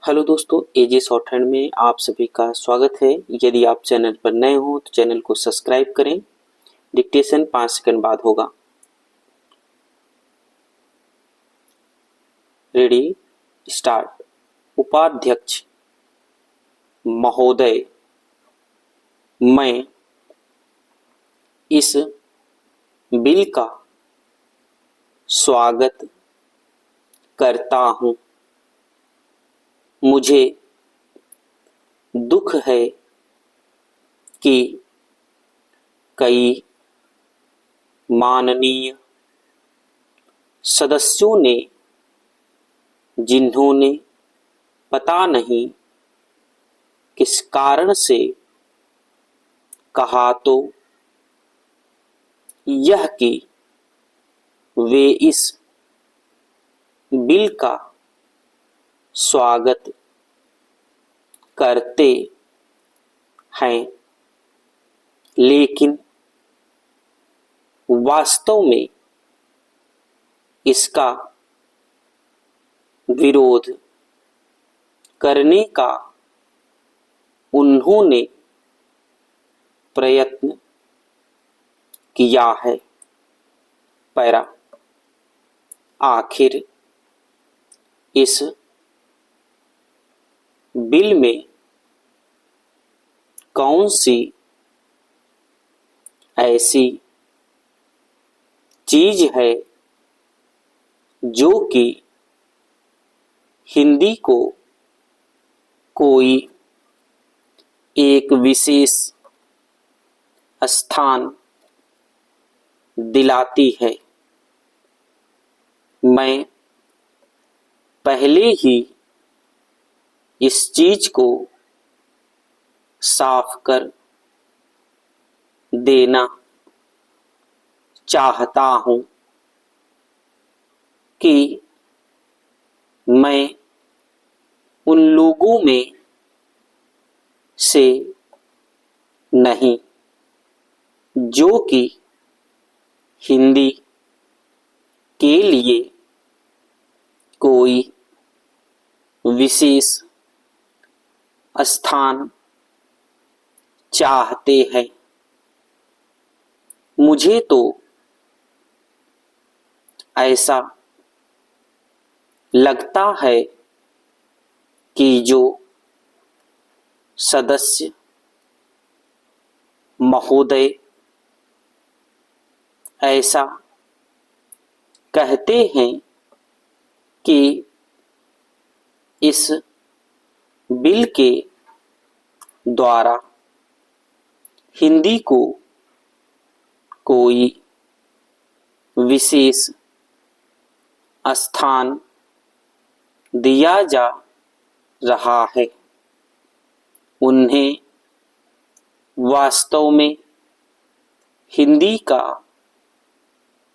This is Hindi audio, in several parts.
हेलो दोस्तों, एजे शॉर्ट हैंड में आप सभी का स्वागत है। यदि आप चैनल पर नए हो तो चैनल को सब्सक्राइब करें। डिक्टेशन 5 सेकंड बाद होगा। Ready, start. उपाध्यक्ष महोदय, मैं इस बिल का स्वागत करता हूं। मुझे दुख है कि कई माननीय सदस्यों ने, जिन्होंने पता नहीं किस कारण से कहा, तो यह कि वे इस बिल का स्वागत करते हैं, लेकिन वास्तव में इसका विरोध करने का उन्होंने प्रयत्न किया है। पैरा, आखिर इस बिल में कौन सी ऐसी चीज है जो कि हिंदी को कोई एक विशेष स्थान दिलाती है। मैं पहले ही इस चीज को साफ कर देना चाहता हूं कि मैं उन लोगों में से नहीं जो कि हिंदी के लिए कोई विशेष स्थान चाहते हैं। मुझे तो ऐसा लगता है कि जो सदस्य महोदय ऐसा कहते हैं कि इस बिल के द्वारा हिंदी को कोई विशेष स्थान दिया जा रहा है, उन्हें वास्तव में हिंदी का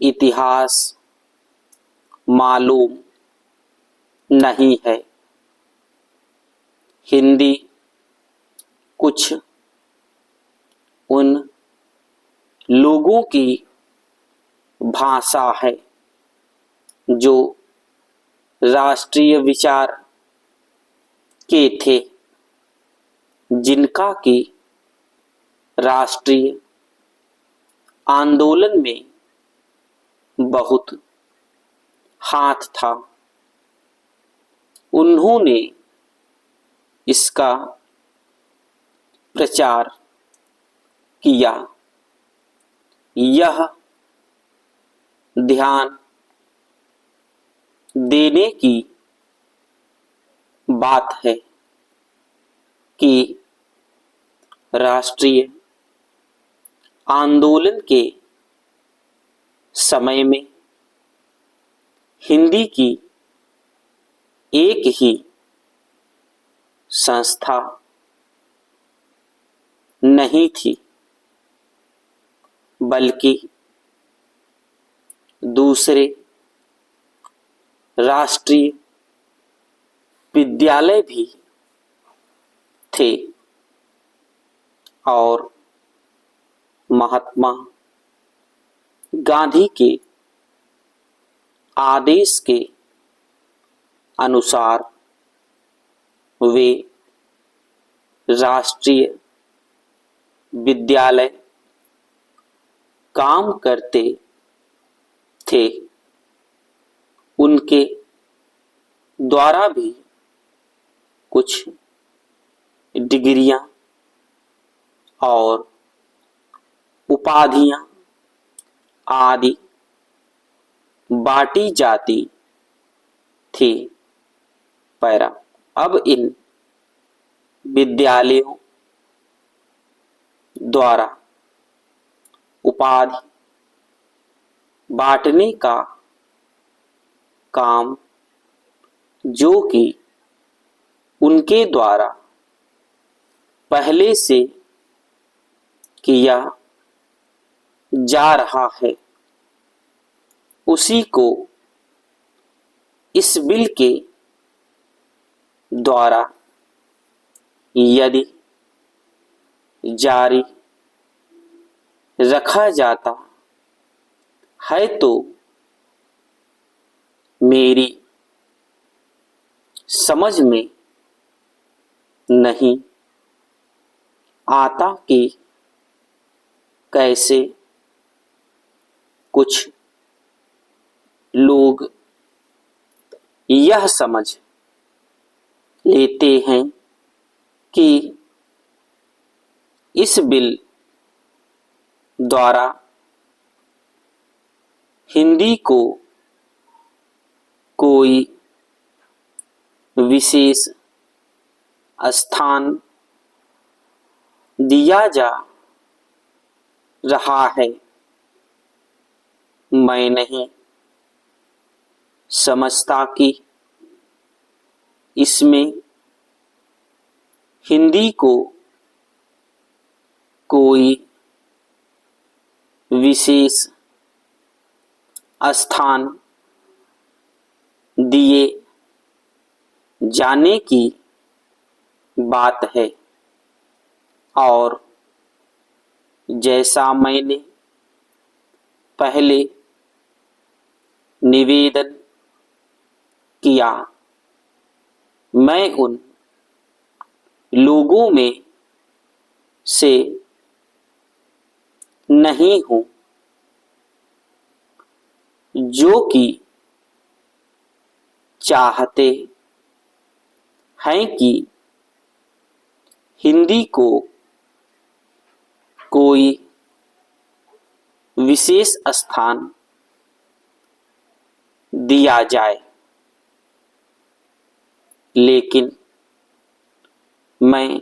इतिहास मालूम नहीं है। हिंदी कुछ उन लोगों की भाषा है जो राष्ट्रीय विचार के थे, जिनका कि राष्ट्रीय आंदोलन में बहुत हाथ था। उन्होंने इसका प्रचार किया। यह ध्यान देने की बात है कि राष्ट्रीय आंदोलन के समय में हिंदी की एक ही संस्था नहीं थी, बल्कि दूसरे राष्ट्रीय विद्यालय भी थे और महात्मा गांधी के आदेश के अनुसार वे राष्ट्रीय विद्यालय काम करते थे, उनके द्वारा भी कुछ डिग्रियां और उपाधियां आदि बांटी जाती थी। पैरा। अब इन विद्यालयों द्वारा उपाधि बांटने का काम जो कि उनके द्वारा पहले से किया जा रहा है, उसी को इस बिल के द्वारा यदि जारी रखा जाता है तो मेरी समझ में नहीं आता कि कैसे कुछ लोग यह समझ लेते हैं कि इस बिल द्वारा हिंदी को कोई विशेष स्थान दिया जा रहा है। मैं नहीं समझता कि इसमें हिंदी को कोई विशेष स्थान दिए जाने की बात है। और जैसा मैंने पहले निवेदन किया, मैं उन लोगों में से नहीं हूं जो कि चाहते हैं कि हिंदी को कोई विशेष स्थान दिया जाए, लेकिन मैं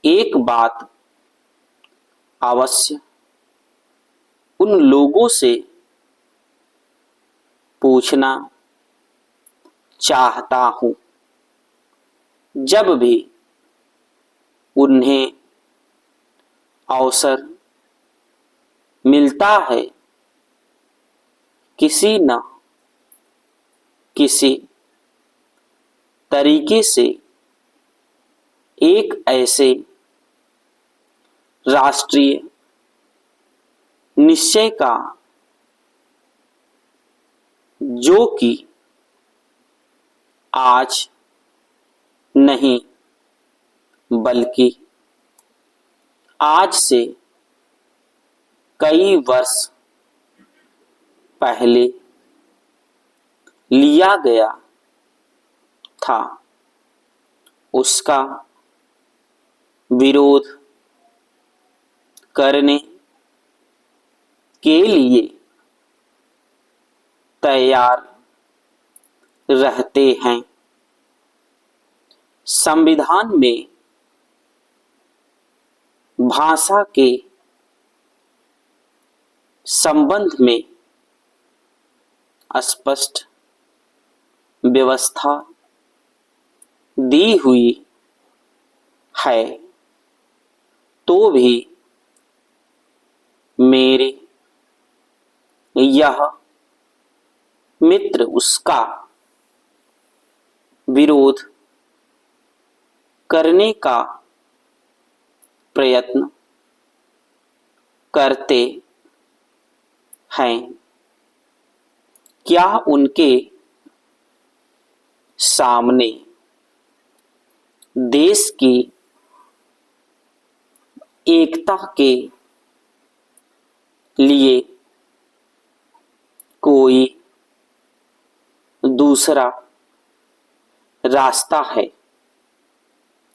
एक बात अवश्य उन लोगों से पूछना चाहता हूं, जब भी उन्हें अवसर मिलता है, किसी न किसी तरीके से एक ऐसे राष्ट्रीय निश्चय का जो कि आज नहीं बल्कि आज से कई वर्ष पहले लिया गया था, उसका विरोध करने के लिए तैयार रहते हैं। संविधान में भाषा के संबंध में स्पष्ट व्यवस्था दी हुई है, तो भी मेरे यह मित्र उसका विरोध करने का प्रयत्न करते हैं। क्या उनके सामने देश की एकता के लिए कोई दूसरा रास्ता है।